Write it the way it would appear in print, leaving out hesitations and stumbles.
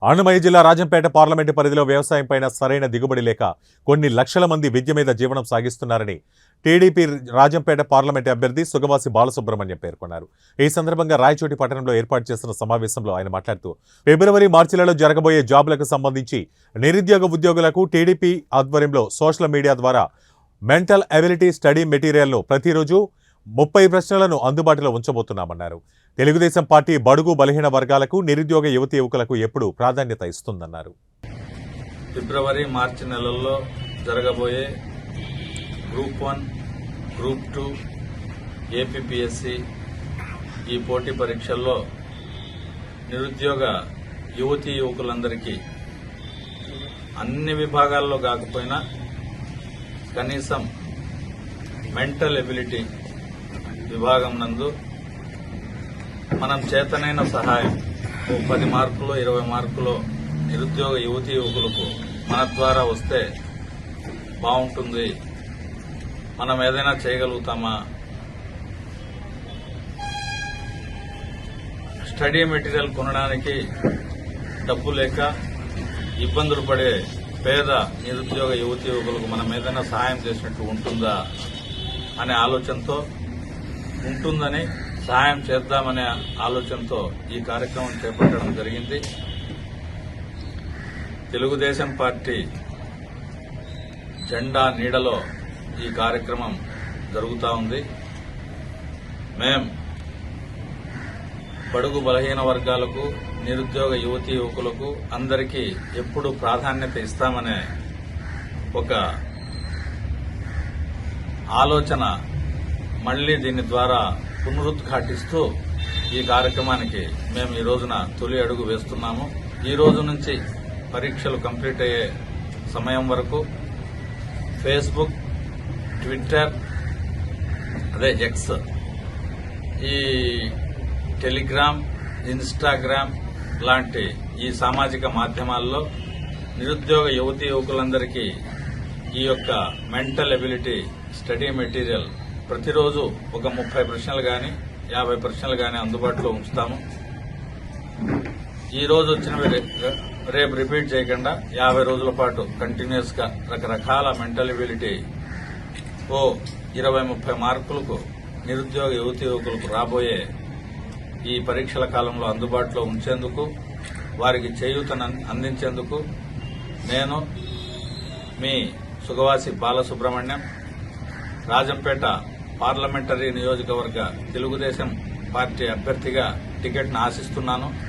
అన్నమయ్య జిల్లా రాజంపేట పార్లమెంటు పరిధిలో వ్యవసాయంపైన సరైన దిగుబడి లేక కొన్ని లక్షల మంది విద్య మీద జీవనం సాగిస్తున్నారని టీడీపీ రాజంపేట పార్లమెంటు అభ్యర్థి సుగవాసి బాలసుబ్రహ్మణ్యం పేర్కొన్నారు. ఈ సందర్భంగా రాయచోటి పట్టణంలో ఏర్పాటు చేసిన సమావేశంలో ఆయన మాట్లాడుతూ ఫిబ్రవరి, మార్చిలలో జరగబోయే జాబులకు సంబంధించి నిరుద్యోగ ఉద్యోగులకు టీడీపీ ఆధ్వర్యంలో సోషల్ మీడియా ద్వారా మెంటల్ ఎబిలిటీ స్టడీ మెటీరియల్ను ప్రతిరోజు 30 ప్రశ్నలను అందుబాటులో ఉంచబోతున్నామన్నారు. తెలుగుదేశం పార్టీ బడుగు బలహీన వర్గాలకు, నిరుద్యోగ యువతి యువకులకు ఎప్పుడు ప్రాధాన్యత ఇస్తుందన్నారు. ఫిబ్రవరి, మార్చి నెలల్లో జరగబోయే గ్రూప్ 1, గ్రూప్ 2, ఏపీపీఎస్సీ ఈ పోటీ పరీక్షల్లో నిరుద్యోగ యువతీ యువకులందరికీ అన్ని విభాగాల్లో కాకపోయినా కనీసం మెంటల్ ఎబిలిటీ విభాగం నందు మనం చేతనైన సహాయం 10 మార్కులు 20 మార్కులు నిరుద్యోగ యువతీ యువకులకు మన ద్వారా వస్తే బాగుంటుంది, మనం ఏదైనా చేయగలుగుతామా, స్టడీ మెటీరియల్ కొనడానికి డబ్బు లేక ఇబ్బందులు పడే పేద నిరుద్యోగ యువతీ యువకులకు మనం ఏదైనా సహాయం చేసినట్టు ఉంటుందా అనే ఆలోచనతో, ఉంటుందని సహాయం చేద్దామనే ఆలోచనతో ఈ కార్యక్రమం చేపట్టడం జరిగింది. తెలుగుదేశం పార్టీ జెండా నీడలో ఈ కార్యక్రమం జరుగుతూ ఉంది. మేం బడుగు బలహీన వర్గాలకు, నిరుద్యోగ యువతీ యువకులకు అందరికీ ఎప్పుడు ప్రాధాన్యత ఇస్తామనే ఒక ఆలోచన మళ్లీ దీని ద్వారా పునరుద్ఘాటిస్తూ ఈ కార్యక్రమానికి మేము ఈ రోజున తొలి అడుగు వేస్తున్నాము. ఈ రోజు నుంచి పరీక్షలు కంప్లీట్ అయ్యే సమయం వరకు ఫేస్బుక్, ట్విట్టర్, ఎక్స్, ఈ టెలిగ్రామ్, ఇన్స్టాగ్రామ్ లాంటి ఈ సామాజిక మాధ్యమాల్లో నిరుద్యోగ యువతీ యువకులందరికీ ఈ యొక్క మెంటల్ ఎబిలిటీ స్టడీ మెటీరియల్ ప్రతిరోజు ఒక 30 ప్రశ్నలు కానీ 50 ప్రశ్నలు కానీ అందుబాటులో ఉంచుతాము. ఈ రోజు వచ్చినవి రేపు రిపీట్ చేయకుండా 50 రోజుల పాటు కంటిన్యూస్ గా రకరకాల మెంటల్ ఎబిలిటీ 20-30 మార్కులకు నిరుద్యోగ యువతీ యువకులకు రాబోయే ఈ పరీక్షల కాలంలో అందుబాటులో ఉంచేందుకు, వారికి చేయూతను అందించేందుకు నేను మీ సుగవాసి బాలసుబ్రహ్మణ్యం రాజంపేట పార్లమెంటరీ నియోజకవర్గ తెలుగుదేశం పార్టీ అభ్యర్థిగా టికెట్ను ఆశిస్తున్నాను.